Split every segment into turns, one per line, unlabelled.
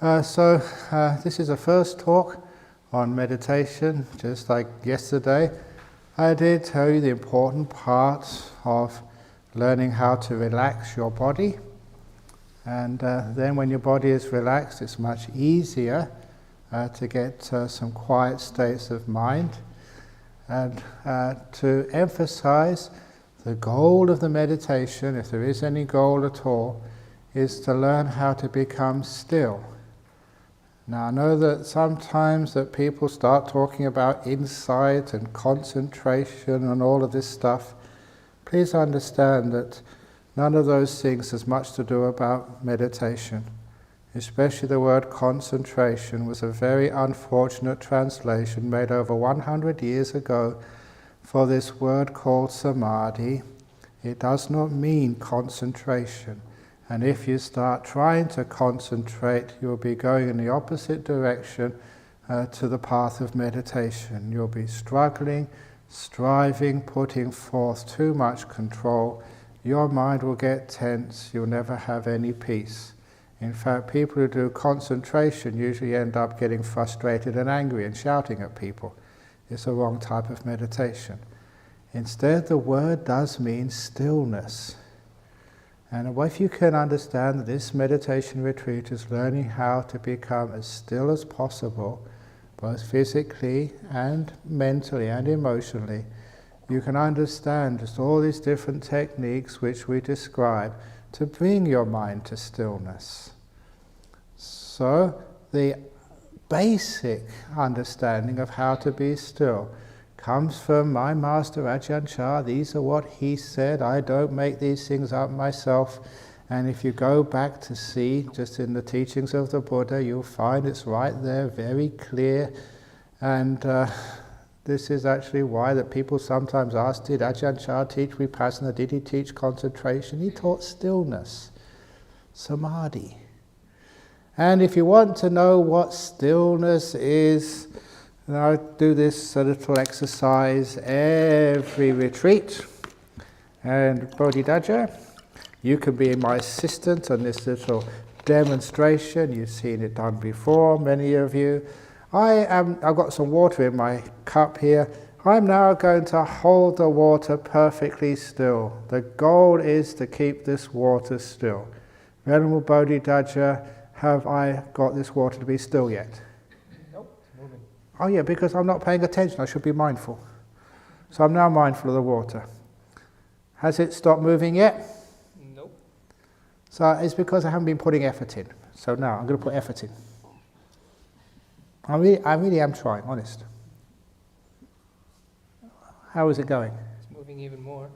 This is the first talk on meditation. Just like yesterday, I did tell you the important parts of learning how to relax your body. And then when your body is relaxed, it's much easier to get some quiet states of mind. And to emphasize the goal of the meditation, if there is any goal at all, is to learn how to become still. Now I know that sometimes that people start talking about insight and concentration and all of this stuff. Please understand that none of those things has much to do about meditation. Especially the word concentration was a very unfortunate translation made over 100 years ago for this word called samadhi. It does not mean concentration. And if you start trying to concentrate, you'll be going in the opposite direction to the path of meditation. You'll be struggling, striving, putting forth too much control. Your mind will get tense. You'll never have any peace. In fact, people who do concentration usually end up getting frustrated and angry and shouting at people. It's the wrong type of meditation. Instead, the word does mean stillness. And if you can understand that this meditation retreat is learning how to become as still as possible, both physically and mentally and emotionally, you can understand just all these different techniques which we describe to bring your mind to stillness. So, the basic understanding of how to be still comes from my master Ajahn. These are what he said. I don't make these things up myself. And if you go back to see, just in the teachings of the Buddha, you'll find it's right there, very clear. And this is actually why that people sometimes ask, did Ajahn teach vipassana? Did he teach concentration? He taught stillness, samadhi. And if you want to know what stillness is, and I do this little exercise every retreat. And Bodhidharma, you can be my assistant on this little demonstration. You've seen it done before, many of you. I've got some water in my cup here. I'm now going to hold the water perfectly still. The goal is to keep this water still. Venerable Bodhidharma, have I got this water to be still yet? Oh yeah, because I'm not paying attention, I should be mindful. So I'm now mindful of the water. Has it stopped moving yet?
Nope.
So it's because I haven't been putting effort in. So now I'm going to put effort in. I really am trying, honest. How is it going?
It's moving even more.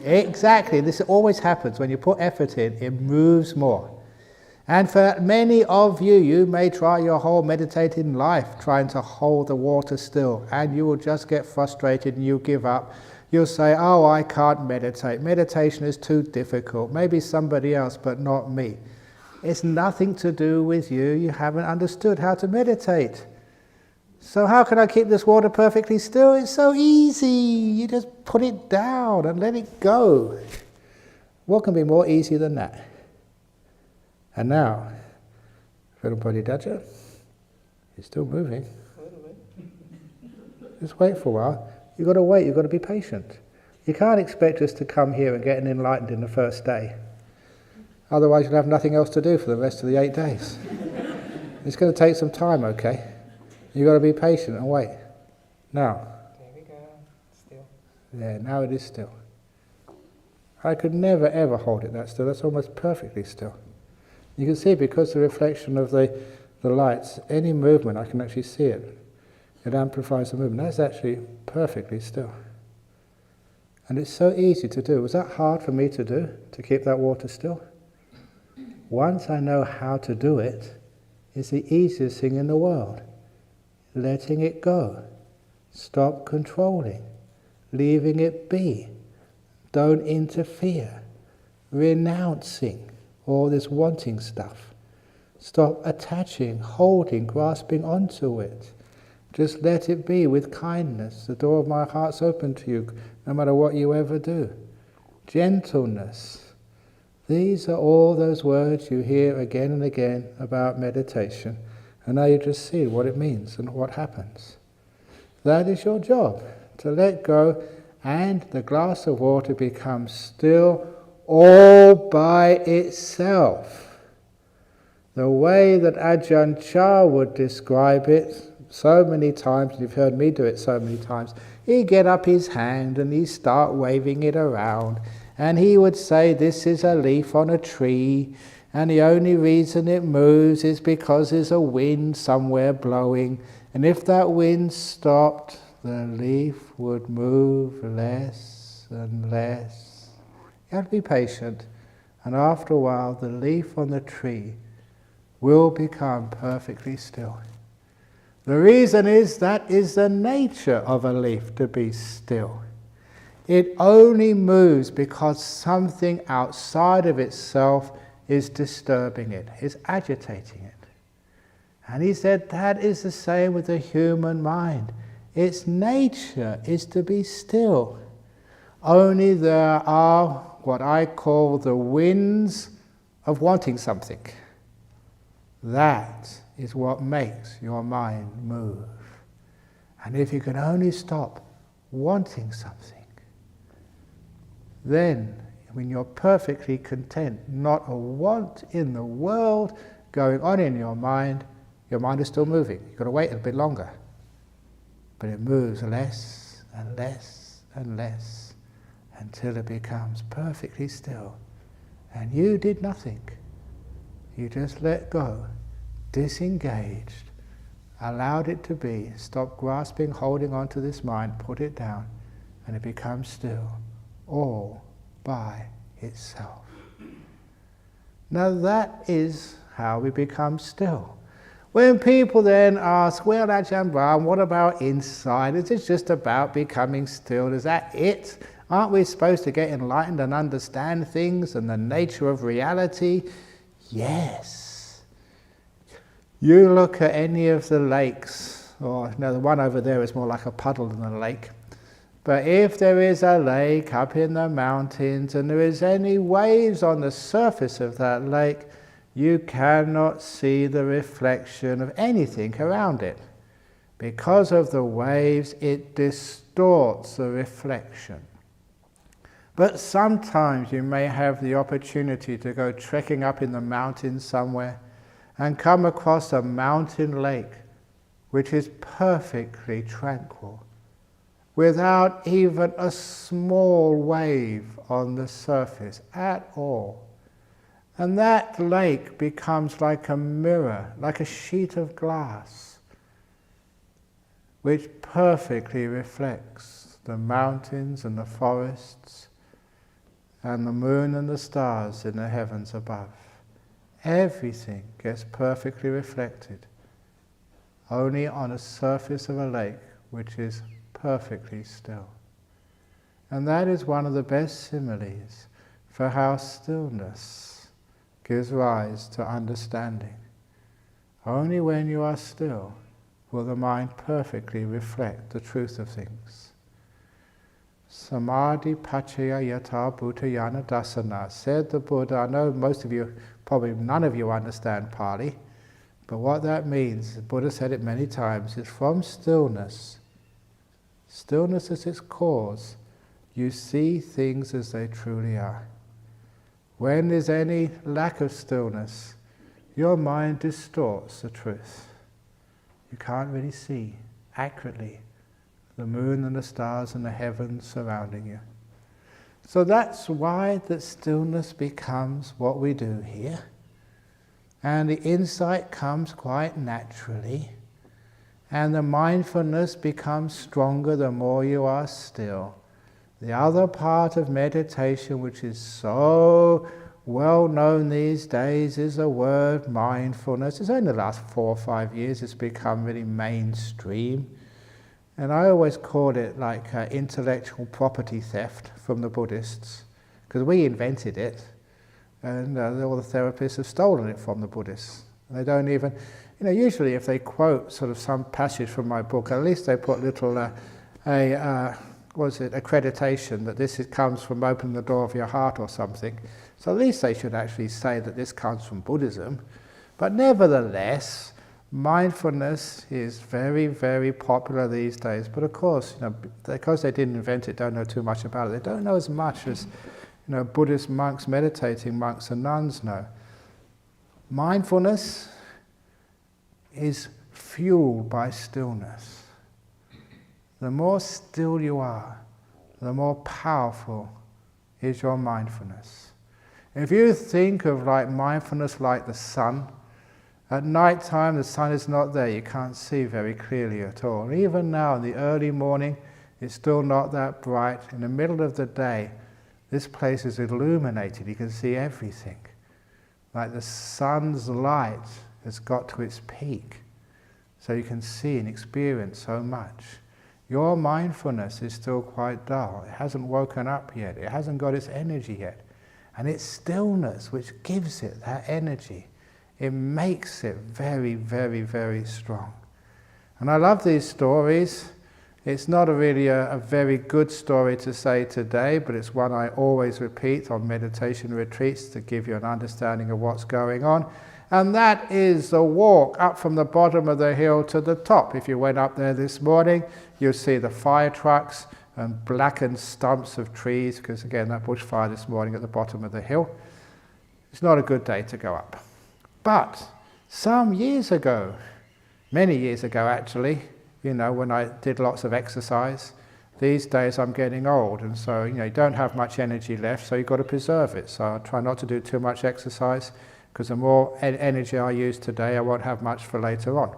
Exactly, this always happens. When you put effort in, it moves more. And for many of you, you may try your whole meditating life trying to hold the water still, and you will just get frustrated and you'll give up. You'll say, oh, I can't meditate. Meditation is too difficult. Maybe somebody else, but not me. It's nothing to do with you. You haven't understood how to meditate. So how can I keep this water perfectly still? It's so easy. You just put it down and let it go. What can be more easy than that? And now, Venerable Bodhidharma, he's still moving.
A little bit.
Just wait for a while. You've got to wait, you've got to be patient. You can't expect us to come here and get enlightened in the first day. Otherwise you'll have nothing else to do for the rest of the 8 days. It's going to take some time, okay? You've got to be patient and wait. Now.
There we go. Still.
Yeah, now it is still. I could never ever hold it that still. That's almost perfectly still. You can see because the reflection of the lights, any movement, I can actually see it. It amplifies the movement. That's actually perfectly still. And it's so easy to do. Was that hard for me to do, to keep that water still? Once I know how to do it, it's the easiest thing in the world. Letting it go. Stop controlling. Leaving it be. Don't interfere. Renouncing all this wanting stuff. Stop attaching, holding, grasping onto it. Just let it be with kindness. The door of my heart's open to you, no matter what you ever do. Gentleness. These are all those words you hear again and again about meditation, and now you just see what it means and what happens. That is your job, to let go, and the glass of water becomes still all by itself. The way that Ajahn would describe it so many times, and you've heard me do it so many times, he'd get up his hand and he'd start waving it around, and he would say, this is a leaf on a tree, and the only reason it moves is because there's a wind somewhere blowing, and if that wind stopped, the leaf would move less and less. You have to be patient, and after a while the leaf on the tree will become perfectly still. The reason is that is the nature of a leaf, to be still. It only moves because something outside of itself is disturbing it, is agitating it. And he said that is the same with the human mind. Its nature is to be still. Only there are what I call the winds of wanting something. That is what makes your mind move. And if you can only stop wanting something, then when you're perfectly content, not a want in the world going on in your mind is still moving. You've got to wait a bit longer. But it moves less and less and less until it becomes perfectly still. And you did nothing. You just let go, disengaged, allowed it to be, stopped grasping, holding on to this mind, put it down, and it becomes still, all by itself. Now that is how we become still. When people then ask, well, Ajahn Brahm, what about inside? Is it just about becoming still? Is that it? Aren't we supposed to get enlightened and understand things and the nature of reality? Yes. You look at any of the lakes, or no, the one over there is more like a puddle than a lake. But if there is a lake up in the mountains and there is any waves on the surface of that lake, you cannot see the reflection of anything around it. Because of the waves, it distorts the reflection. But sometimes you may have the opportunity to go trekking up in the mountains somewhere and come across a mountain lake which is perfectly tranquil, without even a small wave on the surface at all. And that lake becomes like a mirror, like a sheet of glass, which perfectly reflects the mountains and the forests and the moon and the stars in the heavens above. Everything gets perfectly reflected only on a surface of a lake which is perfectly still. And that is one of the best similes for how stillness gives rise to understanding. Only when you are still will the mind perfectly reflect the truth of things. Samadhi pachaya yata bhutayana dasana, said the Buddha. I know most of you, probably none of you understand Pali, but what that means, the Buddha said it many times, is from stillness. Stillness is its cause. You see things as they truly are. When there's any lack of stillness, your mind distorts the truth. You can't really see accurately the moon and the stars and the heavens surrounding you. So that's why that stillness becomes what we do here. And the insight comes quite naturally. And the mindfulness becomes stronger the more you are still. The other part of meditation, which is so well known these days, is the word mindfulness. It's only the last 4 or 5 years it's become really mainstream. And I always call it like intellectual property theft from the Buddhists, because we invented it, and all the therapists have stolen it from the Buddhists. They don't even, usually if they quote sort of some passage from my book, at least they put little accreditation that this comes from opening the door of your heart or something. So at least they should actually say that this comes from Buddhism. But nevertheless, mindfulness is very, very popular these days. But of course, because they didn't invent it, don't know too much about it. They don't know as much as Buddhist monks, meditating monks and nuns know. Mindfulness is fueled by stillness. The more still you are, the more powerful is your mindfulness. If you think of mindfulness like the sun, at night time the sun is not there, you can't see very clearly at all. And even now in the early morning, it's still not that bright. In the middle of the day, this place is illuminated, you can see everything. Like the sun's light has got to its peak, so you can see and experience so much. Your mindfulness is still quite dull. It hasn't woken up yet. It hasn't got its energy yet. And it's stillness which gives it that energy. It makes it very, very, very strong. And I love these stories. It's not really a very good story to say today, but it's one I always repeat on meditation retreats to give you an understanding of what's going on. And that is the walk up from the bottom of the hill to the top. If you went up there this morning, you'll see the fire trucks and blackened stumps of trees, because again, that bushfire this morning at the bottom of the hill. It's not a good day to go up. But some years ago, many years ago actually, when I did lots of exercise, these days I'm getting old, and so you don't have much energy left, so you've got to preserve it. So I try not to do too much exercise, because the more energy I use today, I won't have much for later on.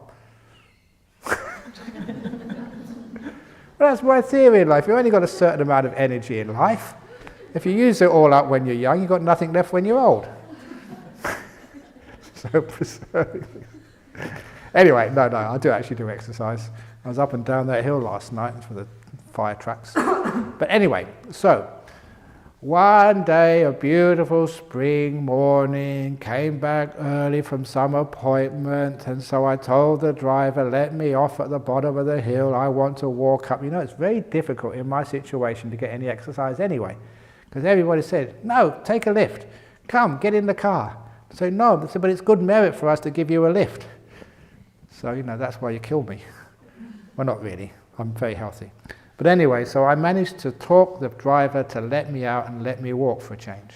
Well, that's my theory in life. You've only got a certain amount of energy in life. If you use it all up when you're young, you've got nothing left when you're old. So preserving things. Anyway, no, I do actually do exercise. I was up and down that hill last night for the fire trucks. But anyway, so one day, a beautiful spring morning, came back early from some appointment, and so I told the driver, let me off at the bottom of the hill, I want to walk up. It's very difficult in my situation to get any exercise anyway, because everybody said, no, take a lift, come, get in the car. I said, no, but it's good merit for us to give you a lift. So, that's why you killed me. Well, not really, I'm very healthy. But anyway, so I managed to talk the driver to let me out and let me walk for a change.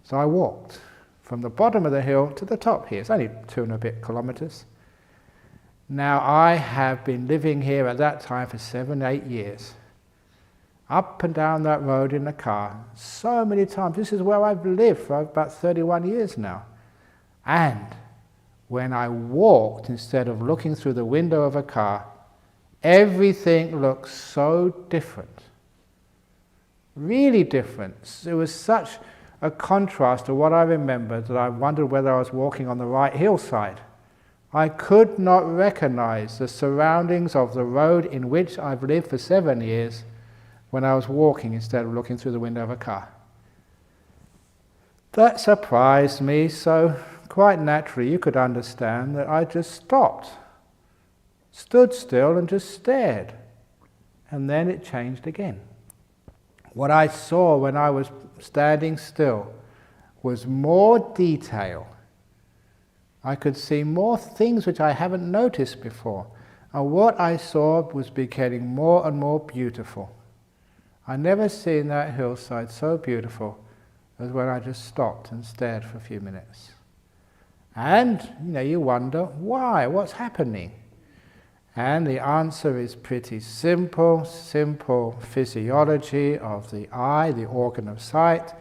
So I walked from the bottom of the hill to the top here. It's only 2 and a bit kilometers. Now I have been living here at that time for 7, 8 years. Up and down that road in the car, so many times. This is where I've lived for about 31 years now. And when I walked, instead of looking through the window of a car, everything looked so different. Really different. It was such a contrast to what I remembered that I wondered whether I was walking on the right hillside. I could not recognize the surroundings of the road in which I've lived for 7 years when I was walking instead of looking through the window of a car. That surprised me, so quite naturally you could understand that I just stopped. Stood still and just stared, and then it changed again. What I saw when I was standing still was more detail. I could see more things which I haven't noticed before, and what I saw was becoming more and more beautiful. I never seen that hillside so beautiful as when I just stopped and stared for a few minutes. And you wonder why, what's happening? And the answer is pretty simple physiology of the eye, the organ of sight.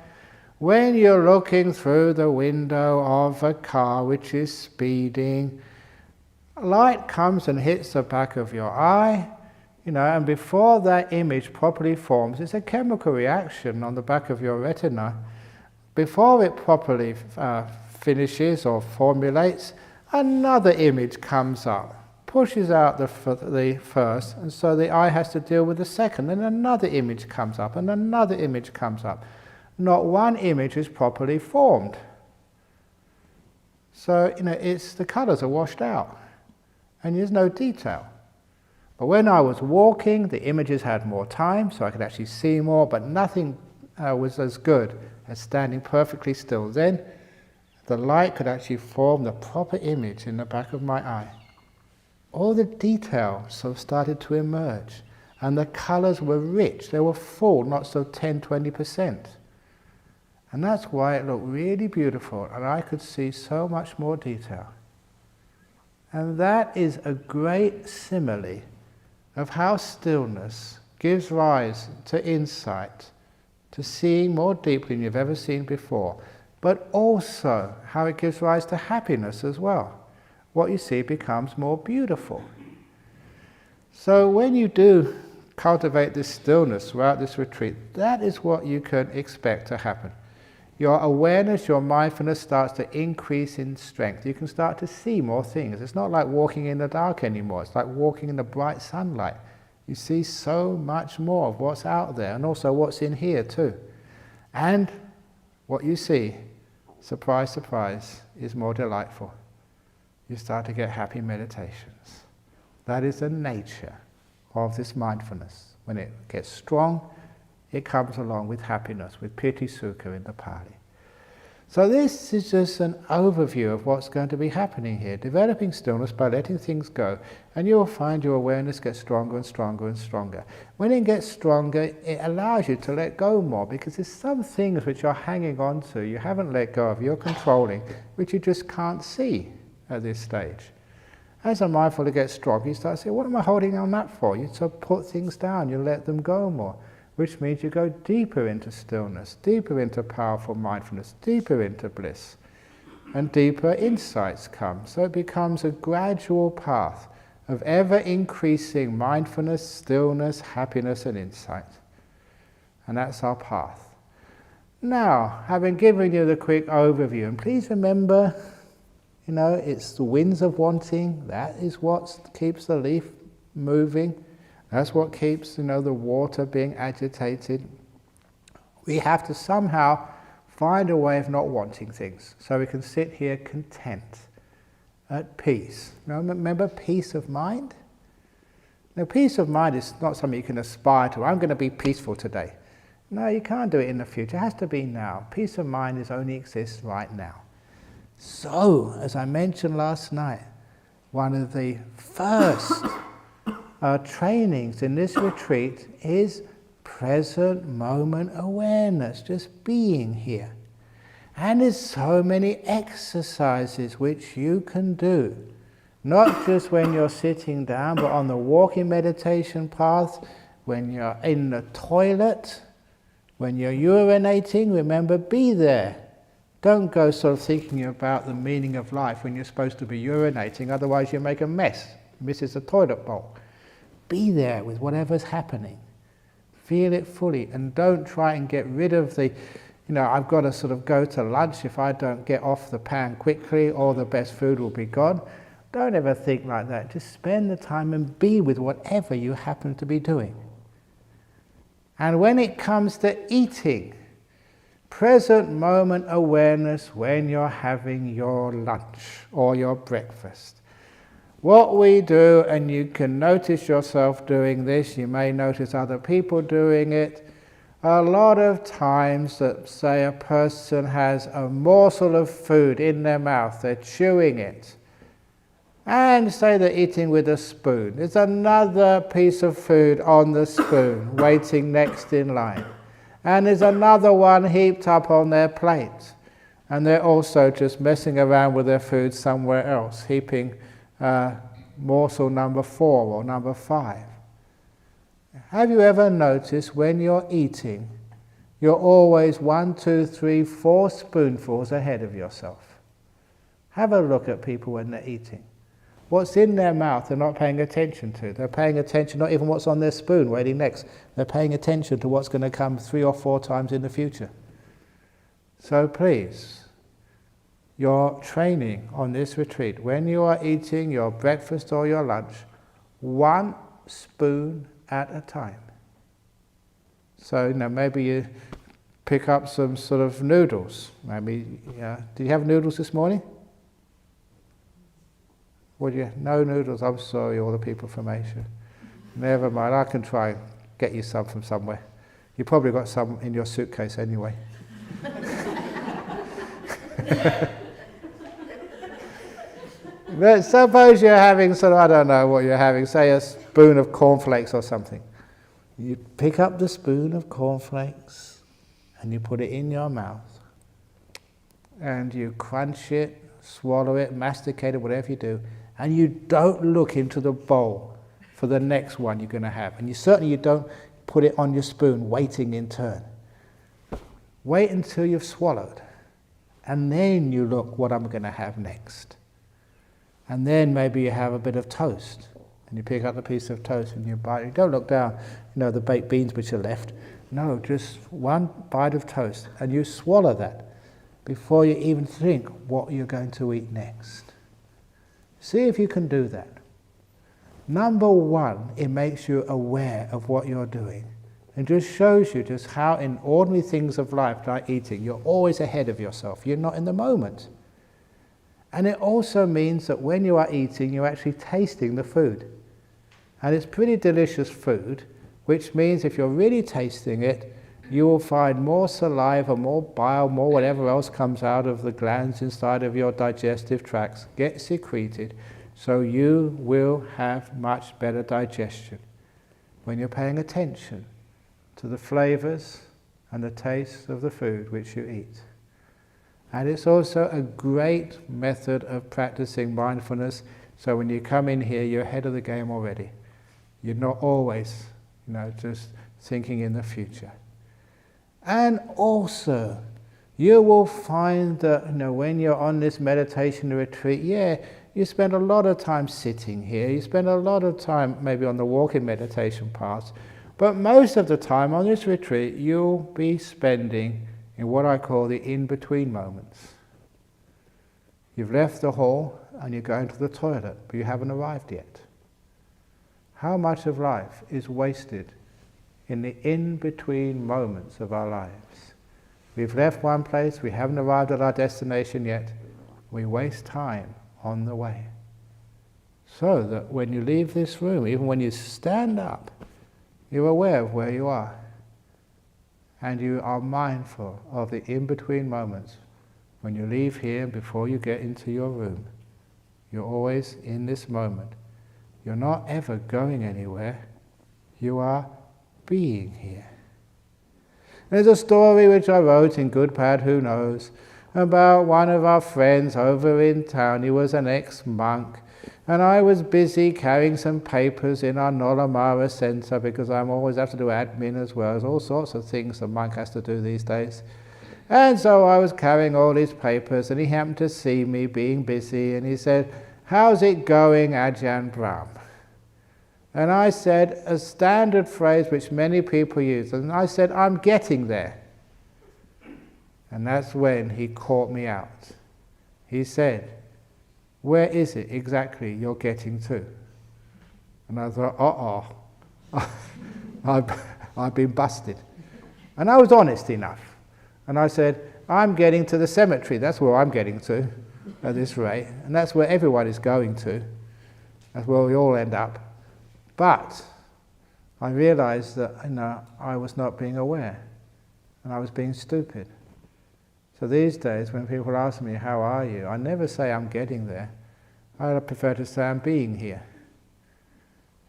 When you're looking through the window of a car which is speeding, light comes and hits the back of your eye, and before that image properly forms, it's a chemical reaction on the back of your retina. Before it properly finishes or formulates, another image comes up, pushes out the first, and so the eye has to deal with the second, and another image comes up, and another image comes up. Not one image is properly formed. So, it's the colours are washed out, and there's no detail. But when I was walking, the images had more time, so I could actually see more, but nothing was as good as standing perfectly still. Then the light could actually form the proper image in the back of my eye. All the details sort of started to emerge, and the colours were rich, they were full, not so 10-20%. And that's why it looked really beautiful, and I could see so much more detail. And that is a great simile of how stillness gives rise to insight, to seeing more deeply than you've ever seen before, but also how it gives rise to happiness as well. What you see becomes more beautiful. So when you do cultivate this stillness throughout this retreat, that is what you can expect to happen. Your awareness, your mindfulness starts to increase in strength. You can start to see more things. It's not like walking in the dark anymore. It's like walking in the bright sunlight. You see so much more of what's out there, and also what's in here too. And what you see, surprise, surprise, is more delightful. You start to get happy meditations. That is the nature of this mindfulness. When it gets strong, it comes along with happiness, with piti sukha in the Pali. So this is just an overview of what's going to be happening here. Developing stillness by letting things go, and you will find your awareness gets stronger and stronger and stronger. When it gets stronger, it allows you to let go more, because there's some things which you're hanging on to, you haven't let go of, you're controlling, which you just can't see at this stage. As a mindfulness gets stronger, you start to say, what am I holding on that for? You sort of put things down, you let them go more, which means you go deeper into stillness, deeper into powerful mindfulness, deeper into bliss, and deeper insights come. So it becomes a gradual path of ever increasing mindfulness, stillness, happiness and insight. And that's our path. Now, having given you the quick overview, and please remember, it's the winds of wanting, that is what keeps the leaf moving. That's what keeps, the water being agitated. We have to somehow find a way of not wanting things, so we can sit here content, at peace. Remember peace of mind? Now, peace of mind is not something you can aspire to. I'm going to be peaceful today. No, you can't do it in the future. It has to be now. Peace of mind only exists right now. So, as I mentioned last night, one of the first trainings in this retreat is present moment awareness, just being here. And there's so many exercises which you can do, not just when you're sitting down, but on the walking meditation path, when you're in the toilet, when you're urinating, remember, be there. Don't go sort of thinking about the meaning of life when you're supposed to be urinating, otherwise you make a mess, misses the toilet bowl. Be there with whatever's happening. Feel it fully, and don't try and get rid of the, I've got to sort of go to lunch, if I don't get off the pan quickly, all the best food will be gone. Don't ever think like that. Just spend the time and be with whatever you happen to be doing. And when it comes to eating, present moment awareness when you're having your lunch or your breakfast. What we do, and you can notice yourself doing this, you may notice other people doing it, a lot of times that, say, a person has a morsel of food in their mouth, they're chewing it, and say they're eating with a spoon. There's another piece of food on the spoon waiting next in line. And there's another one heaped up on their plate. And they're also just messing around with their food somewhere else, heaping morsel number 4 or number 5. Have you ever noticed when you're eating, you're always 1, 2, 3, 4 spoonfuls ahead of yourself? Have a look at people when they're eating. What's in their mouth they're not paying attention to. They're paying attention not even what's on their spoon waiting next. They're paying attention to what's going to come 3 or 4 times in the future. So please, your training on this retreat, when you are eating your breakfast or your lunch, 1 spoon at a time. So maybe you pick up some sort of noodles. Maybe, did you have noodles this morning? Would you? No noodles, I'm sorry, all the people from Asia. Never mind, I can try and get you some from somewhere. You probably got some in your suitcase anyway. But suppose you're having I don't know what you're having, say a spoon of cornflakes or something. You pick up the spoon of cornflakes and you put it in your mouth and you crunch it, swallow it, masticate it, whatever you do, and you don't look into the bowl for the next one you're going to have. And you don't put it on your spoon waiting in turn. Wait until you've swallowed and then you look what I'm going to have next. And then maybe you have a bit of toast and you pick up a piece of toast and you bite. You don't look down, the baked beans which are left. No, just one bite of toast and you swallow that before you even think what you're going to eat next. See if you can do that. Number one, it makes you aware of what you're doing and just shows you just how in ordinary things of life, like eating, you're always ahead of yourself. You're not in the moment. And it also means that when you are eating, you're actually tasting the food. And it's pretty delicious food, which means if you're really tasting it, you will find more saliva, more bile, more whatever else comes out of the glands inside of your digestive tracts, get secreted, so you will have much better digestion when you're paying attention to the flavors and the taste of the food which you eat. And it's also a great method of practicing mindfulness, so when you come in here, you're ahead of the game already. You're not always, just thinking in the future. And also, you will find that, when you're on this meditation retreat, you spend a lot of time sitting here, you spend a lot of time maybe on the walking meditation paths, but most of the time on this retreat, you'll be spending in what I call the in-between moments. You've left the hall and you're going to the toilet, but you haven't arrived yet. How much of life is wasted in the in-between moments of our lives? We've left one place, we haven't arrived at our destination yet, we waste time on the way. So that when you leave this room, even when you stand up, you're aware of where you are. And you are mindful of the in-between moments. When you leave here, before you get into your room, you're always in this moment. You're not ever going anywhere. You are being here. There's a story which I wrote in Good Bad Who Knows about one of our friends over in town. He was an ex-monk. And I was busy carrying some papers in our Nolamara centre because I always have to do admin as well. There's all sorts of things a monk has to do these days. And so I was carrying all these papers and he happened to see me being busy and he said, "How's it going, Ajahn Brahm?" And I said a standard phrase which many people use. And I said, "I'm getting there." And that's when he caught me out. He said, "Where is it exactly you're getting to?" And I thought, I've been busted. And I was honest enough. And I said, "I'm getting to the cemetery. That's where I'm getting to at this rate. And that's where everyone is going to. That's where we all end up." But I realized that I was not being aware. And I was being stupid. So these days, when people ask me, "How are you?" I never say I'm getting there. I prefer to say I'm being here.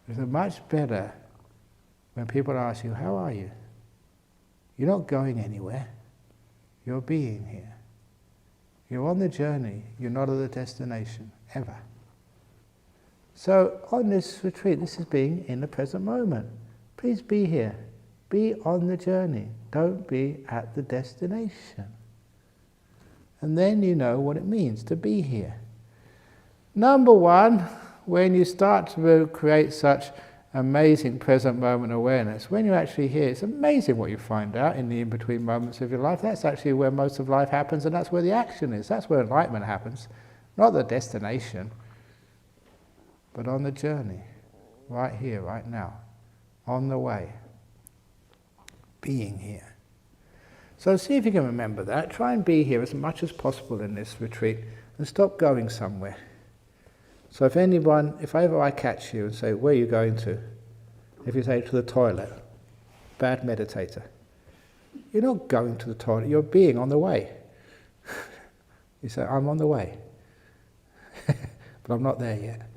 It's much better when people ask you, "How are you?" You're not going anywhere. You're being here. You're on the journey. You're not at the destination, ever. So on this retreat, this is being in the present moment. Please be here. Be on the journey. Don't be at the destination. And then you know what it means to be here. Number one, when you start to create such amazing present moment awareness, when you're actually here, it's amazing what you find out in the in-between moments of your life. That's actually where most of life happens, and that's where the action is. That's where enlightenment happens. Not the destination, but on the journey. Right here, right now. On the way. Being here. So see if you can remember that. Try and be here as much as possible in this retreat and stop going somewhere. So if ever I catch you and say, "Where are you going to?" If you say, "To the toilet," bad meditator. You're not going to the toilet, you're being on the way. You say, I'm on the way. But I'm not there yet.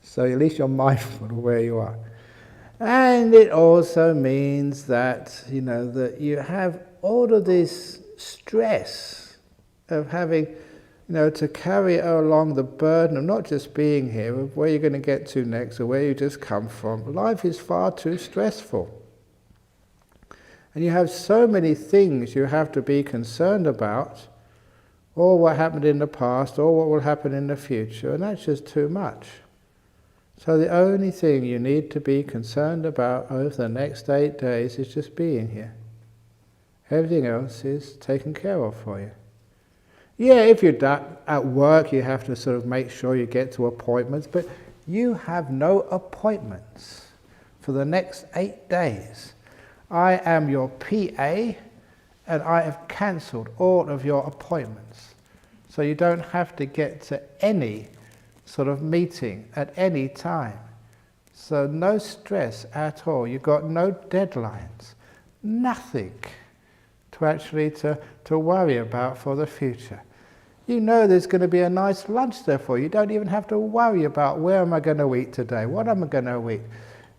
So at least you're mindful of where you are. And it also means that, that you have all of this stress of having, to carry along the burden of not just being here, of where you're going to get to next or where you just come from. Life is far too stressful. And you have so many things you have to be concerned about, or what happened in the past, or what will happen in the future, and that's just too much. So the only thing you need to be concerned about over the next 8 days is just being here. Everything else is taken care of for you. Yeah, if you're at work, you have to sort of make sure you get to appointments, but you have no appointments for the next 8 days. I am your PA, and I have cancelled all of your appointments. So you don't have to get to any sort of meeting at any time. So no stress at all. You've got no deadlines, nothing to actually to worry about for the future. You know there's going to be a nice lunch there for you. You don't even have to worry about where am I going to eat today, what am I going to eat,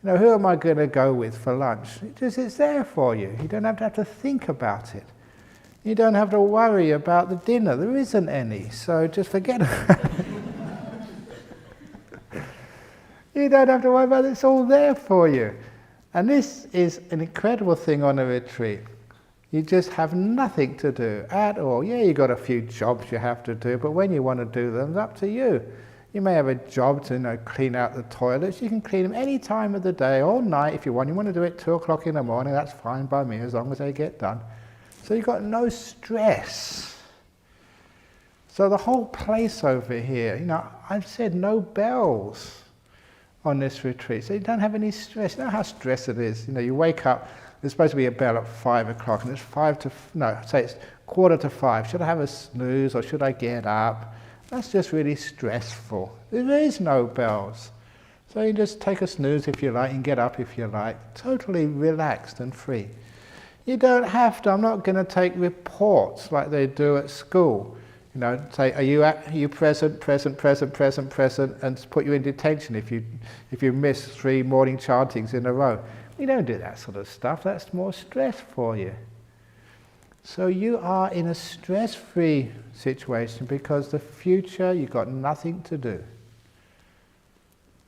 who am I going to go with for lunch. It's there for you. You don't have to think about it. You don't have to worry about the dinner. There isn't any, so just forget about it. You don't have to worry about it. It's all there for you. And this is an incredible thing on a retreat. You just have nothing to do at all. Yeah, you've got a few jobs you have to do, but when you want to do them, it's up to you. You may have a job to clean out the toilets. You can clean them any time of the day, all night if you want. You want to do it 2 o'clock in the morning, that's fine by me, as long as they get done. So you've got no stress. So the whole place over here, I've said no bells on this retreat, so you don't have any stress. You know how stressed it is. You wake up, there's supposed to be a bell at 5 o'clock, and it's it's 4:45. Should I have a snooze or should I get up? That's just really stressful. There is no bells. So you just take a snooze if you like and get up if you like. Totally relaxed and free. You don't have to. I'm not going to take reports like they do at school. Say, are you present, and put you in detention if you miss 3 morning chantings in a row. You don't do that sort of stuff. That's more stress for you. So you are in a stress-free situation because the future you've got nothing to do.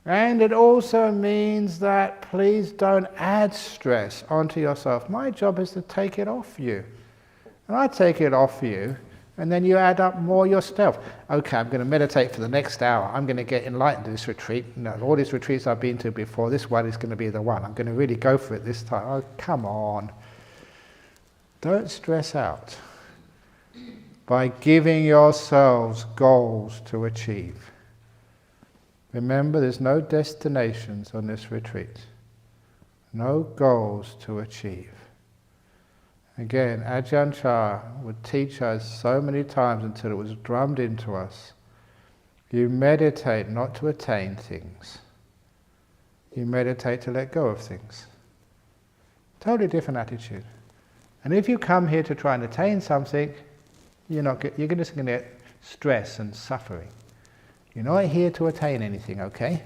And it also means that please don't add stress onto yourself. My job is to take it off you. And I take it off you, and then you add up more yourself. Okay, I'm going to meditate for the next hour. I'm going to get enlightened in this retreat. All these retreats I've been to before, this one is going to be the one. I'm going to really go for it this time. Oh, come on. Don't stress out by giving yourselves goals to achieve. Remember, there's no destinations on this retreat. No goals to achieve. Again, Ajahn would teach us so many times until it was drummed into us. You meditate not to attain things. You meditate to let go of things. Totally different attitude. And if you come here to try and attain something, you're just going to get stress and suffering. You're not here to attain anything, okay?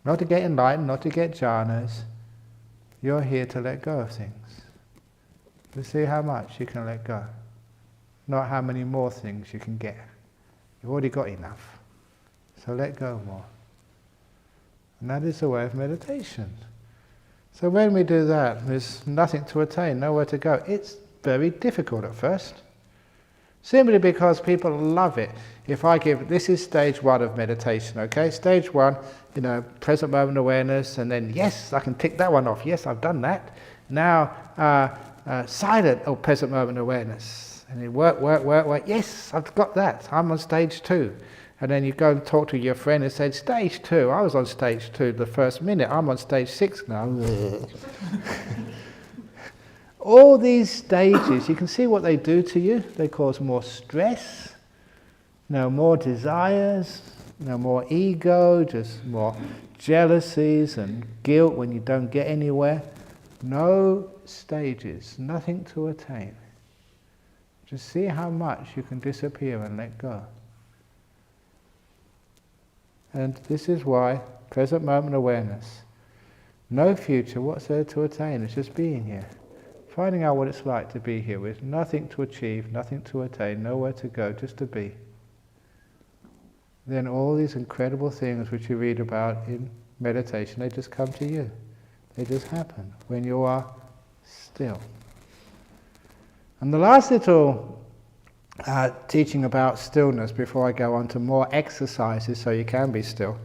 Not to get enlightened, not to get jhanas. You're here to let go of things. To see how much you can let go. Not how many more things you can get. You've already got enough. So let go more. And that is the way of meditation. So when we do that, there's nothing to attain, nowhere to go. It's very difficult at first. Simply because people love it. If I give, this is stage 1 of meditation, okay? Stage 1, present moment awareness, and then yes, I can tick that one off. Yes, I've done that. Now, silent or present moment awareness. And then work. Yes, I've got that. I'm on stage 2. And then you go and talk to your friend and say, stage 2. I was on stage 2 the first minute. I'm on stage 6 now. All these stages, you can see what they do to you. They cause more stress, more desires, more ego, just more jealousies and guilt when you don't get anywhere. No stages, nothing to attain. Just see how much you can disappear and let go. And this is why present moment awareness, no future, what's there to attain? It's just being here. Finding out what it's like to be here with nothing to achieve, nothing to attain, nowhere to go, just to be. Then all these incredible things which you read about in meditation, they just come to you. They just happen when you are still. And the last little teaching about stillness before I go on to more exercises so you can be still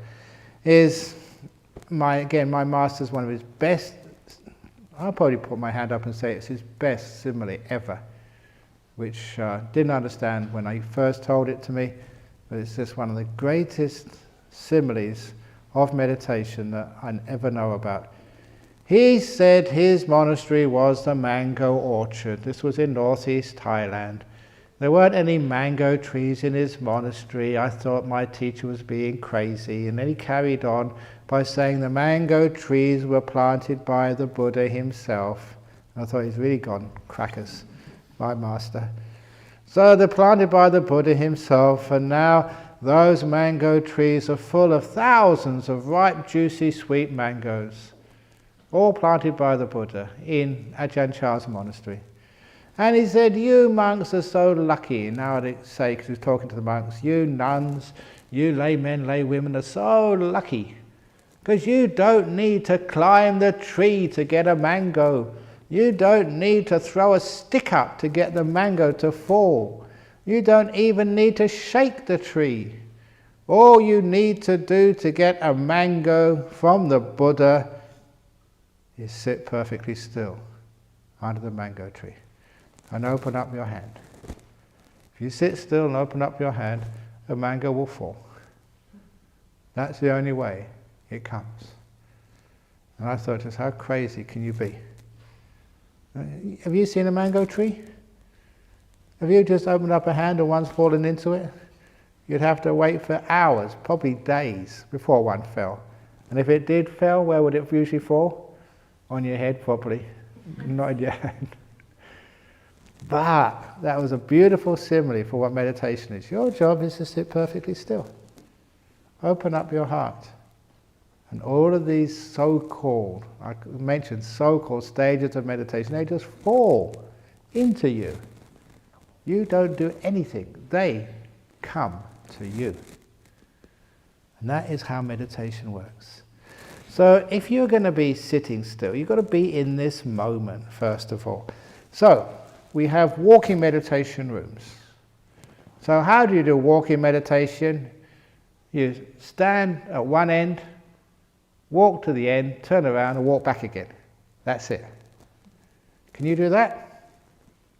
is my master's one of his best, I'll probably put my hand up and say it's his best simile ever, which didn't understand when I first told it to me, but it's just one of the greatest similes of meditation that I ever know about. He said his monastery was the mango orchard. This was in northeast Thailand. There weren't any mango trees in his monastery. I thought my teacher was being crazy. And then he carried on by saying the mango trees were planted by the Buddha himself. I thought he's really gone crackers, my master. So they're planted by the Buddha himself, and now those mango trees are full of thousands of ripe, juicy, sweet mangoes, all planted by the Buddha in Ajahn monastery. And he said, you monks are so lucky. Now I'd say, because he was talking to the monks, you nuns, you laymen, laywomen are so lucky, because you don't need to climb the tree to get a mango. You don't need to throw a stick up to get the mango to fall. You don't even need to shake the tree. All you need to do to get a mango from the Buddha is sit perfectly still under the mango tree and open up your hand. If you sit still and open up your hand, a mango will fall. That's the only way it comes. And I thought, just how crazy can you be? Have you seen a mango tree? Have you just opened up a hand and one's fallen into it? You'd have to wait for hours, probably days, before one fell. And if it did fall, where would it usually fall? On your head, probably. Not in your hand. But that was a beautiful simile for what meditation is. Your job is to sit perfectly still. Open up your heart. And all of these so-called, I mentioned so-called stages of meditation, they just fall into you. You don't do anything. They come to you. And that is how meditation works. So if you're going to be sitting still, you've got to be in this moment, first of all. So we have walking meditation rooms. So how do you do walking meditation? You stand at one end, walk to the end, turn around and walk back again. That's it. Can you do that?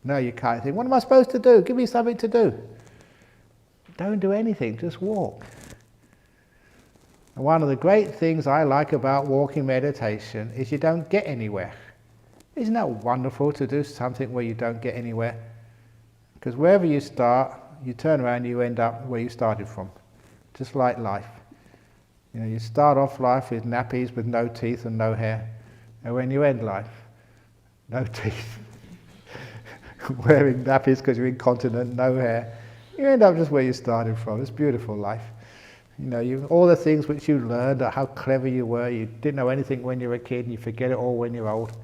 No, you can't. Think, what am I supposed to do? Give me something to do. Don't do anything, just walk. And one of the great things I like about walking meditation is you don't get anywhere. Isn't that wonderful to do something where you don't get anywhere? Because wherever you start, you turn around, you end up where you started from. Just like life. You know, you start off life with nappies with no teeth and no hair. And when you end life, no teeth. Wearing nappies because you're incontinent, no hair. You end up just where you started from. It's a beautiful life. You know, all the things which you learned, how clever you were, you didn't know anything when you were a kid and you forget it all when you're old.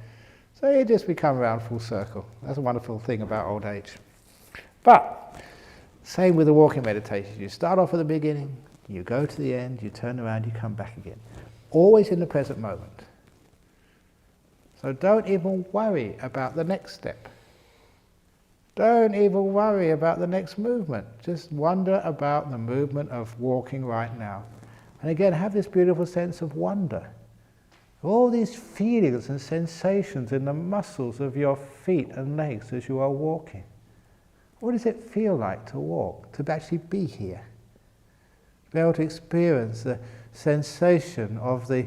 So you just become around full circle. That's a wonderful thing about old age. But, same with the walking meditation. You start off at the beginning, you go to the end, you turn around, you come back again. Always in the present moment. So don't even worry about the next step. Don't even worry about the next movement. Just wonder about the movement of walking right now. And again, have this beautiful sense of wonder. All these feelings and sensations in the muscles of your feet and legs as you are walking. What does it feel like to walk, to actually be here? To be able to experience the sensation of the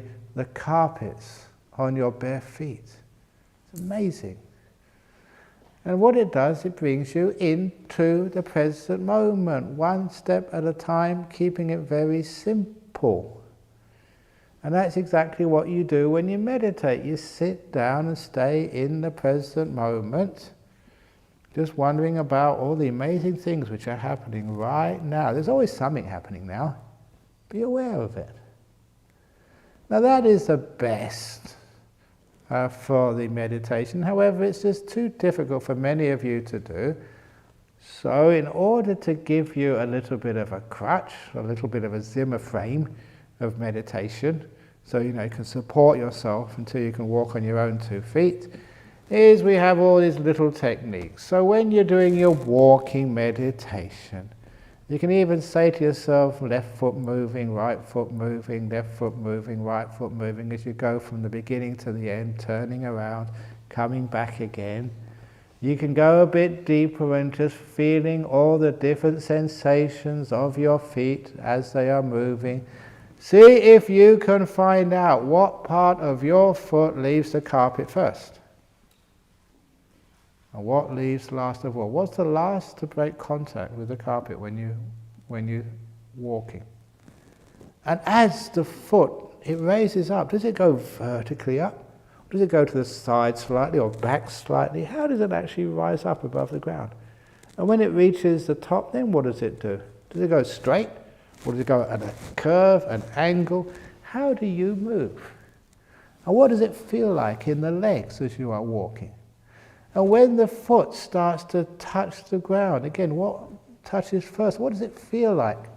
carpets on your bare feet. It's amazing. And what it does, it brings you into the present moment, one step at a time, keeping it very simple. And that's exactly what you do when you meditate. You sit down and stay in the present moment, Just wondering about all the amazing things which are happening right now. There's always something happening now. Be aware of it. Now that is the best for the meditation. However, it's just too difficult for many of you to do. So in order to give you a little bit of a crutch, a little bit of a Zimmer frame of meditation, so you can support yourself until you can walk on your own 2 feet, is we have all these little techniques. So when you're doing your walking meditation, you can even say to yourself, left foot moving, right foot moving, left foot moving, right foot moving, as you go from the beginning to the end, turning around, coming back again. You can go a bit deeper and just feeling all the different sensations of your feet as they are moving. See if you can find out what part of your foot leaves the carpet first. And what leaves last of all? What's the last to break contact with the carpet when you're walking? And as the foot, it raises up. Does it go vertically up? Does it go to the side slightly or back slightly? How does it actually rise up above the ground? And when it reaches the top, then what does it do? Does it go straight? Or does it go at a curve, an angle? How do you move? And what does it feel like in the legs as you are walking? And when the foot starts to touch the ground, again, what touches first? What does it feel like?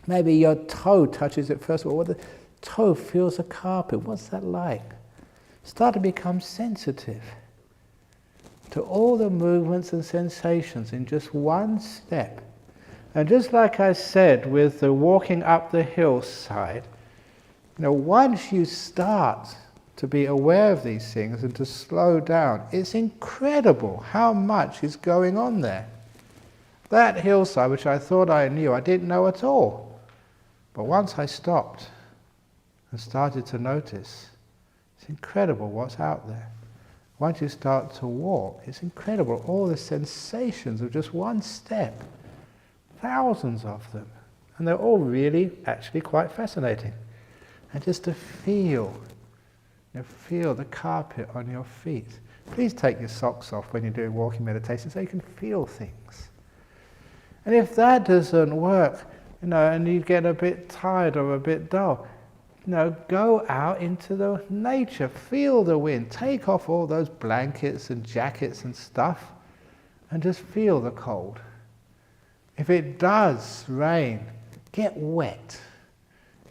Maybe your toe touches it first, or the toe feels the carpet. What's that like? Start to become sensitive to all the movements and sensations in just one step. And just like I said with the walking up the hillside, once you start to be aware of these things and to slow down, it's incredible how much is going on there. That hillside, which I thought I knew, I didn't know at all. But once I stopped and started to notice, it's incredible what's out there. Once you start to walk, it's incredible, all the sensations of just one step. Thousands of them. And they're all really, actually quite fascinating. And just to feel the carpet on your feet. Please take your socks off when you're doing walking meditation so you can feel things. And if that doesn't work, and you get a bit tired or a bit dull, go out into the nature, feel the wind, take off all those blankets and jackets and stuff, and just feel the cold. If it does rain, get wet.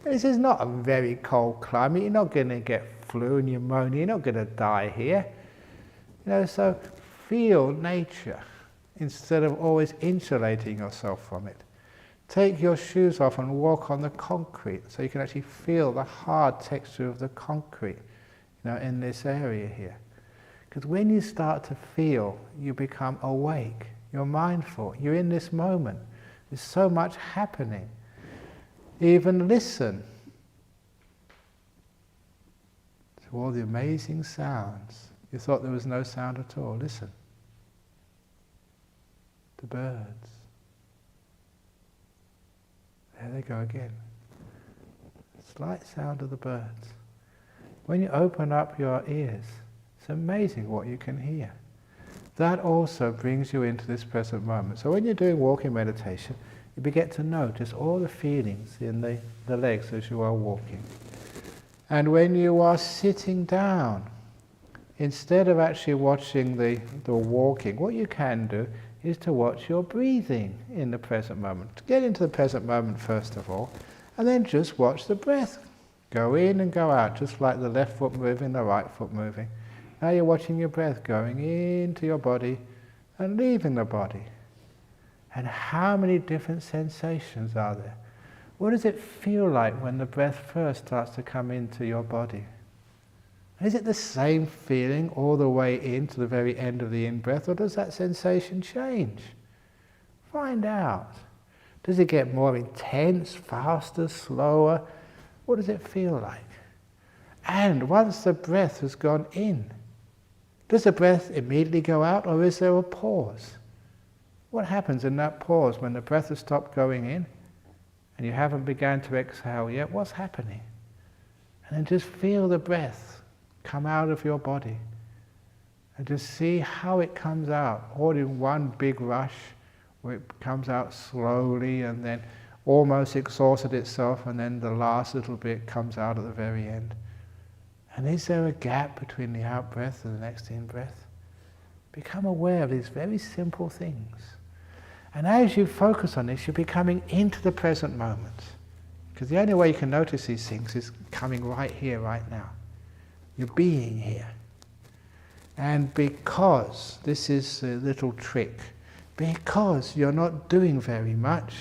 This is not a very cold climate. You're not going to get flu and pneumonia. You're not going to die here. So feel nature instead of always insulating yourself from it. Take your shoes off and walk on the concrete so you can actually feel the hard texture of the concrete, in this area here. Because when you start to feel, you become awake. You're mindful. You're in this moment. There's so much happening. Even listen to all the amazing sounds. You thought there was no sound at all. Listen. The birds. There they go again. Slight sound of the birds. When you open up your ears, it's amazing what you can hear. That also brings you into this present moment. So when you're doing walking meditation, you begin to notice all the feelings in the legs as you are walking. And when you are sitting down, instead of actually watching the walking, what you can do is to watch your breathing in the present moment. To get into the present moment first of all, and then just watch the breath go in and go out, just like the left foot moving, the right foot moving. Now you're watching your breath going into your body and leaving the body. And how many different sensations are there? What does it feel like when the breath first starts to come into your body? Is it the same feeling all the way in to the very end of the in-breath, or does that sensation change? Find out. Does it get more intense, faster, slower? What does it feel like? And once the breath has gone in, does the breath immediately go out, or is there a pause? What happens in that pause when the breath has stopped going in and you haven't begun to exhale yet? What's happening? And then just feel the breath come out of your body And just see how it comes out, all in one big rush, where it comes out slowly and then almost exhausted itself, and then the last little bit comes out at the very end. And is there a gap between the out-breath and the next in-breath? Become aware of these very simple things. And as you focus on this, you're becoming into the present moment. Because the only way you can notice these things is coming right here, right now. You're being here. And because, this is a little trick, because you're not doing very much,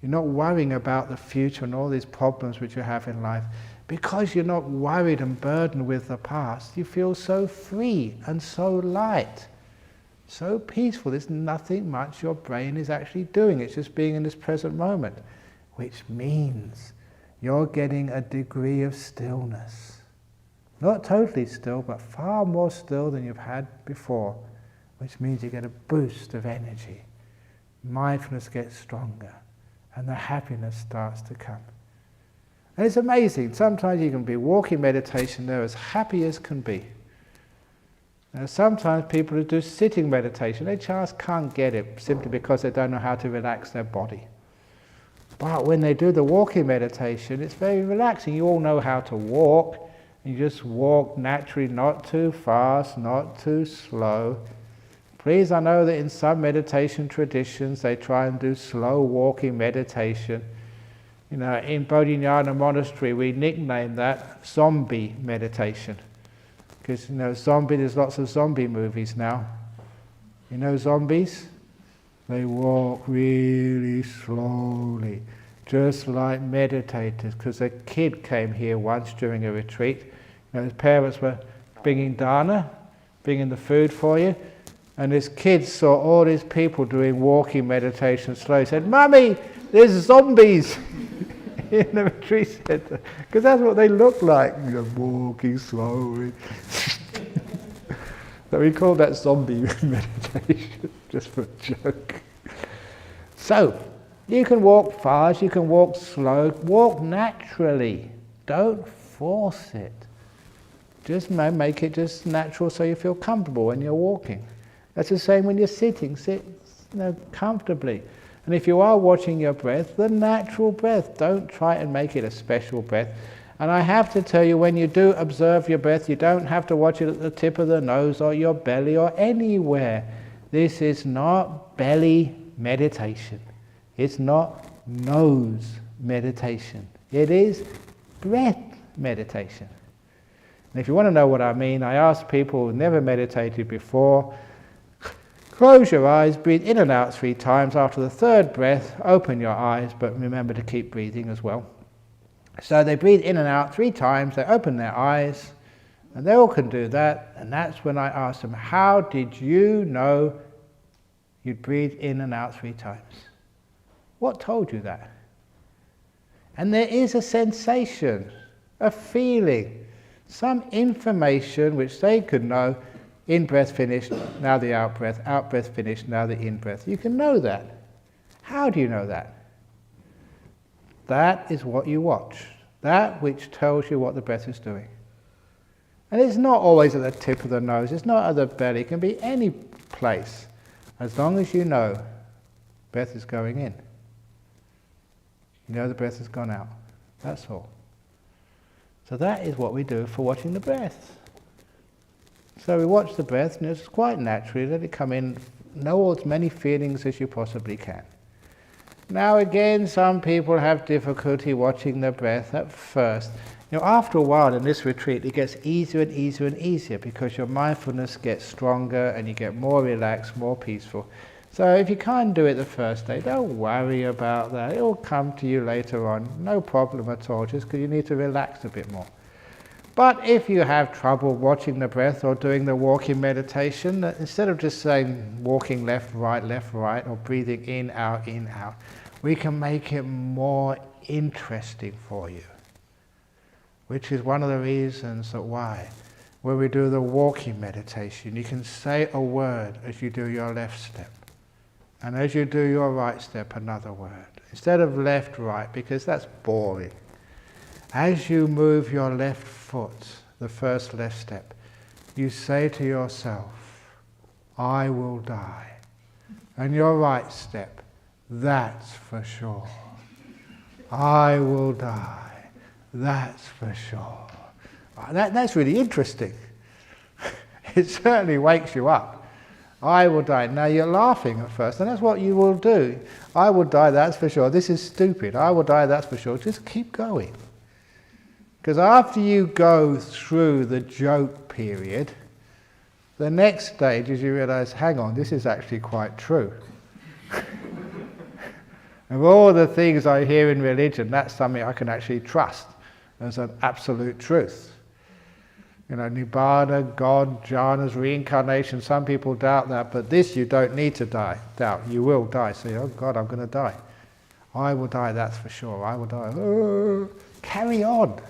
you're not worrying about the future and all these problems which you have in life, because you're not worried and burdened with the past, you feel so free and so light, so peaceful. There's nothing much your brain is actually doing. It's just being in this present moment, which means you're getting a degree of stillness. Not totally still, but far more still than you've had before, which means you get a boost of energy. Mindfulness gets stronger, and the happiness starts to come. And it's amazing. Sometimes you can be walking meditation there as happy as can be. Now, sometimes people who do sitting meditation, they just can't get it simply because they don't know how to relax their body. But when they do the walking meditation, it's very relaxing. You all know how to walk. You just walk naturally, not too fast, not too slow. Please, I know that in some meditation traditions they try and do slow walking meditation. You know, in Bodhinyana Monastery we nickname that zombie meditation. Because, you know, there's lots of zombie movies now. You know zombies? They walk really slowly, just like meditators. Because a kid came here once during a retreat. You know, his parents were bringing dana, bringing the food for you, and this kid saw all these people doing walking meditation slowly. He said, "Mummy, there's zombies in the retreat centre," because that's what they look like, you know, walking slowly. So we call that zombie meditation, just for a joke. So, you can walk fast, you can walk slow, walk naturally. Don't force it. Just make it just natural so you feel comfortable when you're walking. That's the same when you're sitting. Sit, you know, comfortably. And if you are watching your breath, the natural breath. Don't try and make it a special breath. And I have to tell you, when you do observe your breath, you don't have to watch it at the tip of the nose or your belly or anywhere. This is not belly meditation. It's not nose meditation. It is breath meditation. And if you want to know what I mean, I ask people who've never meditated before, close your eyes, breathe in and out 3 times. After the 3rd breath, open your eyes, but remember to keep breathing as well. So they breathe in and out 3 times, they open their eyes, and they all can do that. And that's when I ask them, how did you know you'd breathe in and out 3 times? What told you that? And there is a sensation, a feeling, some information which they could know. In-breath finished, now the out-breath. Out-breath finished, now the in-breath. You can know that. How do you know that? That is what you watch. That which tells you what the breath is doing. And it's not always at the tip of the nose. It's not at the belly. It can be any place. As long as you know breath is going in. You know the breath has gone out. That's all. So that is what we do for watching the breath. So we watch the breath, and it's quite naturally, let it come in, know as many feelings as you possibly can. Now again, some people have difficulty watching the breath at first. You know, after a while in this retreat, it gets easier and easier and easier because your mindfulness gets stronger and you get more relaxed, more peaceful. So if you can't do it the first day, don't worry about that. It will come to you later on. No problem at all, just because you need to relax a bit more. But if you have trouble watching the breath or doing the walking meditation, instead of just saying walking left, right, or breathing in, out, we can make it more interesting for you. Which is one of the reasons that why, when we do the walking meditation, you can say a word as you do your left step. And as you do your right step, another word. Instead of left, right, because that's boring. As you move your left foot, the first left step, you say to yourself, I will die. And your right step, that's for sure. I will die, that's for sure. That's really interesting. It certainly wakes you up. I will die. Now you're laughing at first, and that's what you will do. I will die, that's for sure. This is stupid. I will die, that's for sure. Just keep going. Because after you go through the joke period, the next stage is you realize, hang on, this is actually quite true. Of all the things I hear in religion, that's something I can actually trust as an absolute truth. You know, Nibbana, God, jhanas, reincarnation, some people doubt that, but this you don't need to doubt. You will die. So, oh God, I'm going to die. I will die, that's for sure. I will die. Oh, carry on.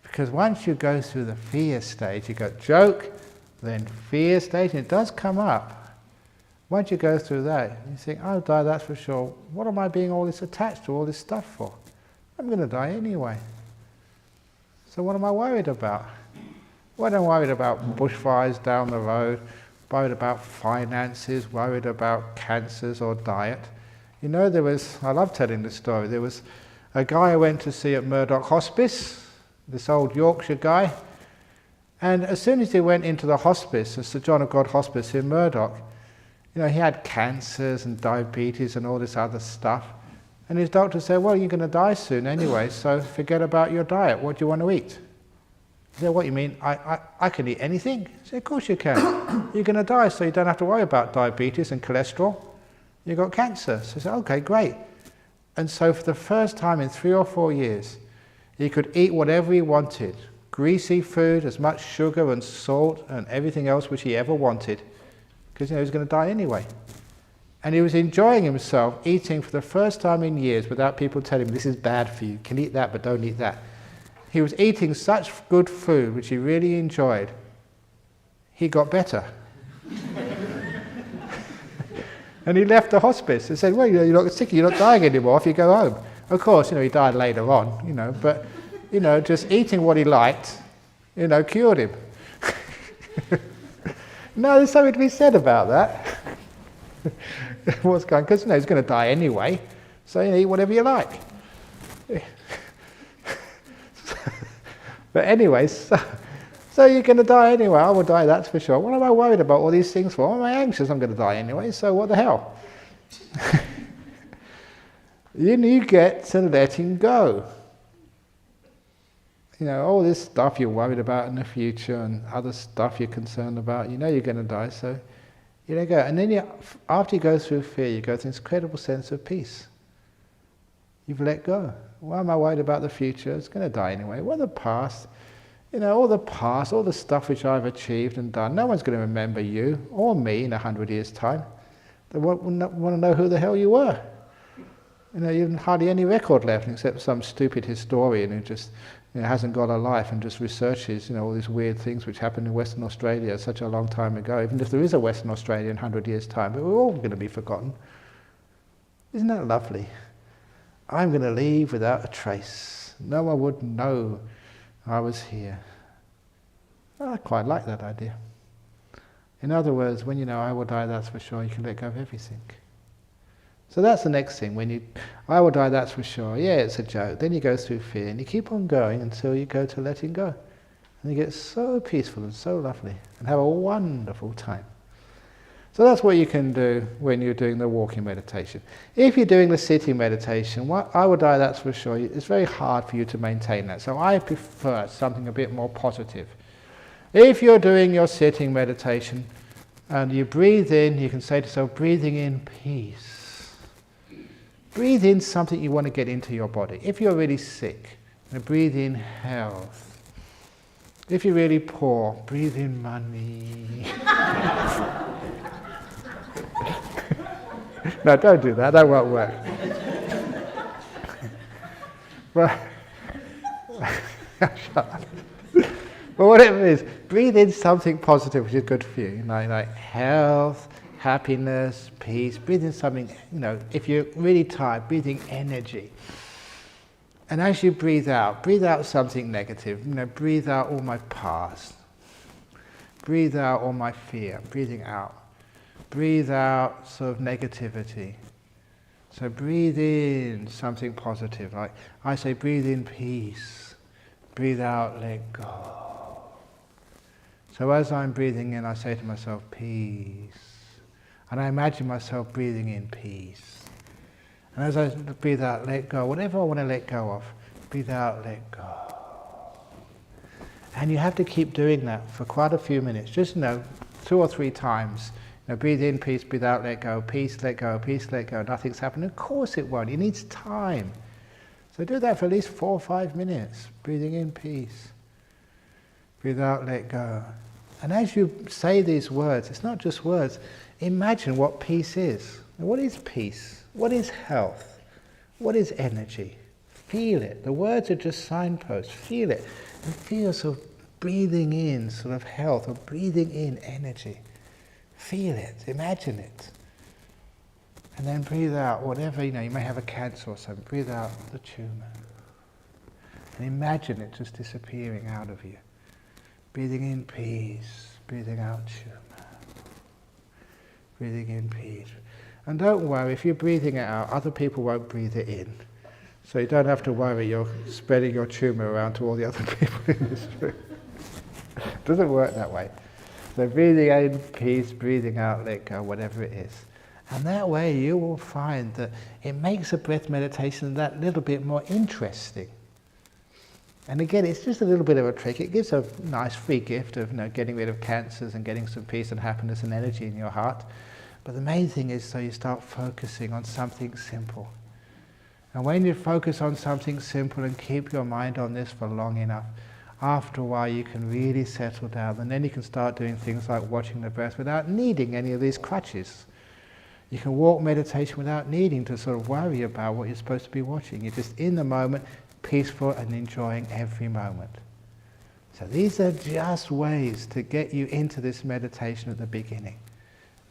Because once you go through the fear stage, you go joke, then fear stage, and it does come up. Once you go through that, you think, I'll die, that's for sure. What am I being all this attached to all this stuff for? I'm going to die anyway. So what am I worried about? Well, I'm worried about bushfires down the road, worried about finances, worried about cancers or diet. You know, I love telling this story, there was a guy I went to see at Murdoch Hospice, this old Yorkshire guy, and as soon as he went into the hospice, the St John of God Hospice in Murdoch, you know, he had cancers and diabetes and all this other stuff. And his doctor said, well, you're going to die soon anyway, so forget about your diet. What do you want to eat? He said, what do you mean? I can eat anything? He said, of course you can. You're going to die, so you don't have to worry about diabetes and cholesterol. You've got cancer. So he said, okay, great. And so for the first time in 3 or 4 years, he could eat whatever he wanted. Greasy food, as much sugar and salt and everything else which he ever wanted. Because he was going to die anyway. And he was enjoying himself eating for the first time in years without people telling him, this is bad for you, you can eat that but don't eat that. He was eating such good food which he really enjoyed. He got better. And he left the hospice and said, well, you're not sick, you're not dying anymore if you go home. Of course, he died later on, but, just eating what he liked, cured him. No, there's something to be said about that. What's going? Because he's going to die anyway, so eat whatever you like. But anyway, so you're going to die anyway. I will die, that's for sure. What am I worried about all these things for? Am I anxious? I'm going to die anyway. So what the hell? You get to letting go. All this stuff you're worried about in the future and other stuff you're concerned about, you're going to die, so you let go. And then after you go through fear, you go through this incredible sense of peace. You've let go. Why am I worried about the future? It's going to die anyway. Well, the past, all the stuff which I've achieved and done, no one's going to remember you or me in 100 years' time. They won't want to know who the hell you were. You have hardly any record left except some stupid historian who just hasn't got a life and just researches all these weird things which happened in Western Australia such a long time ago. Even if there is a Western Australia in 100 years' time, but we're all going to be forgotten. Isn't that lovely? I'm going to leave without a trace. No one would know I was here. I quite like that idea. In other words, when I will die, that's for sure, you can let go of everything. So that's the next thing. I will die, that's for sure. Yeah, it's a joke. Then you go through fear and you keep on going until you go to letting go. And you get so peaceful and so lovely and have a wonderful time. So that's what you can do when you're doing the walking meditation. If you're doing the sitting meditation, I will die, that's for sure, it's very hard for you to maintain that. So I prefer something a bit more positive. If you're doing your sitting meditation and you breathe in, you can say to yourself, breathing in peace. Breathe in something you want to get into your body. If you're really sick, breathe in health. If you're really poor, breathe in money. No, don't do that. That won't work. But shut up. But whatever it is, breathe in something positive which is good for you. Like health, happiness, peace. Breathe in something, if you're really tired, breathe in energy. And as you breathe out something negative. Breathe out all my past. breathe out all my fear, breathing out. Breathe out sort of negativity. So breathe in something positive, like I say breathe in peace, breathe out let go. So as I'm breathing in, I say to myself peace, and I imagine myself breathing in peace. And as I breathe out let go, whatever I want to let go of, breathe out let go. And you have to keep doing that for quite a few minutes, just 2 or 3 times. Breathe in peace, breathe out let go, peace let go, nothing's happening. Of course it won't, it needs time. So do that for at least 4 or 5 minutes, breathing in peace, breathe out let go. And as you say these words, it's not just words, imagine what peace is. What is peace? What is health? What is energy? Feel it. The words are just signposts. Feel it. And feel sort of breathing in sort of health, or breathing in energy. Feel it, imagine it. And then breathe out whatever, you may have a cancer or something, breathe out the tumour. And imagine it just disappearing out of you. Breathing in peace, breathing out tumour. Breathing in peace. And don't worry, if you're breathing it out, other people won't breathe it in. So you don't have to worry you're spreading your tumour around to all the other people in this room. It doesn't work that way. So breathing in peace, breathing out let go, whatever it is. And that way you will find that it makes a breath meditation that little bit more interesting. And again, it's just a little bit of a trick. It gives a nice free gift of getting rid of cancers and getting some peace and happiness and energy in your heart. But the main thing is so you start focusing on something simple. And when you focus on something simple and keep your mind on this for long enough, after a while you can really settle down, and then you can start doing things like watching the breath without needing any of these crutches. You can walk meditation without needing to sort of worry about what you're supposed to be watching. You're just in the moment, peaceful and enjoying every moment. So these are just ways to get you into this meditation at the beginning.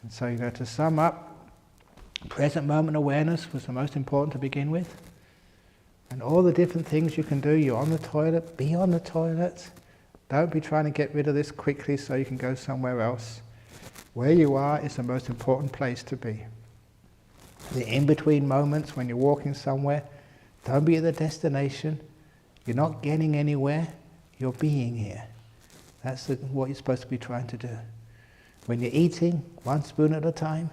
And so to sum up, present moment awareness was the most important to begin with. And all the different things you can do. You're on the toilet, be on the toilet. Don't be trying to get rid of this quickly so you can go somewhere else. Where you are is the most important place to be. The in-between moments when you're walking somewhere, don't be at the destination. You're not getting anywhere, you're being here. That's what you're supposed to be trying to do. When you're eating, 1 spoon at a time.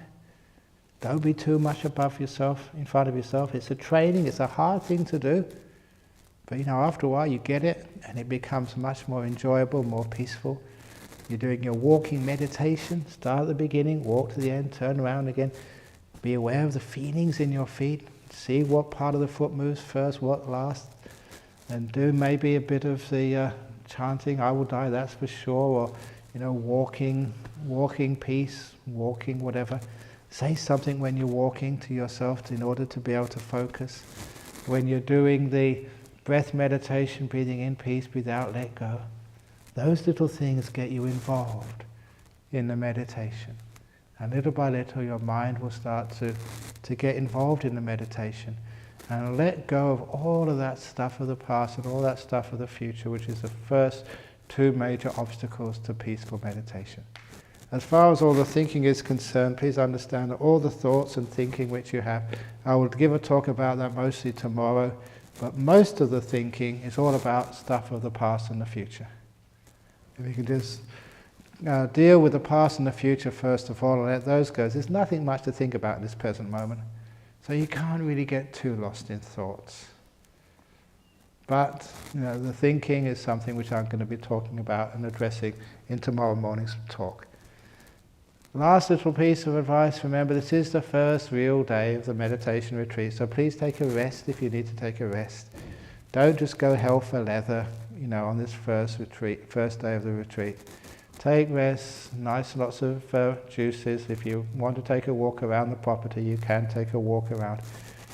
Don't be too much above yourself, in front of yourself. It's a training, it's a hard thing to do. But after a while you get it and it becomes much more enjoyable, more peaceful. You're doing your walking meditation, start at the beginning, walk to the end, turn around again. Be aware of the feelings in your feet. See what part of the foot moves first, what last. And do maybe a bit of the chanting, I will die, that's for sure. Or, walking peace, walking whatever. Say something when you're walking to yourself in order to be able to focus. When you're doing the breath meditation, breathing in peace, breathe out, let go. Those little things get you involved in the meditation. And little by little your mind will start to get involved in the meditation and let go of all of that stuff of the past and all that stuff of the future, which is the first 2 major obstacles to peaceful meditation. As far as all the thinking is concerned, please understand that all the thoughts and thinking which you have, I will give a talk about that mostly tomorrow, but most of the thinking is all about stuff of the past and the future. If you can just deal with the past and the future first of all and let those go, there's nothing much to think about in this present moment. So you can't really get too lost in thoughts. But the thinking is something which I'm going to be talking about and addressing in tomorrow morning's talk. Last little piece of advice, remember this is the first real day of the meditation retreat, so please take a rest if you need to take a rest. Don't just go hell for leather, on this first day of the retreat. Take rest, lots of juices. If you want to take a walk around the property, you can take a walk around.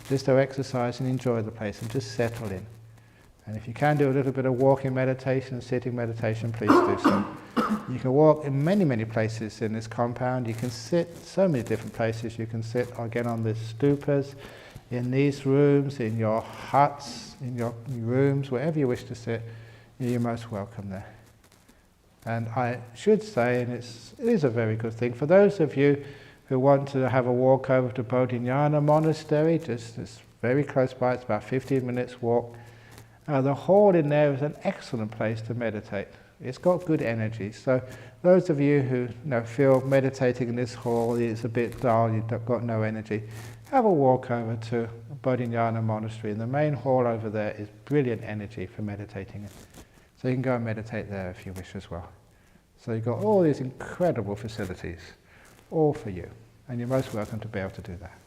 Just go exercise and enjoy the place and just settle in. And if you can do a little bit of walking meditation and sitting meditation, please do so. You can walk in many, many places in this compound. You can sit so many different places. You can sit again on the stupas, in these rooms, in your huts, in your rooms, wherever you wish to sit. You're most welcome there. And I should say, and it is a very good thing, for those of you who want to have a walk over to Bodhinyana Monastery, it's very close by, it's about 15 minutes walk. The hall in there is an excellent place to meditate. It's got good energy. So those of you who feel meditating in this hall is a bit dull, you've got no energy, have a walk over to Bodhinyana Monastery. And the main hall over there is brilliant energy for meditating in. So you can go and meditate there if you wish as well. So you've got all these incredible facilities, all for you. And you're most welcome to be able to do that.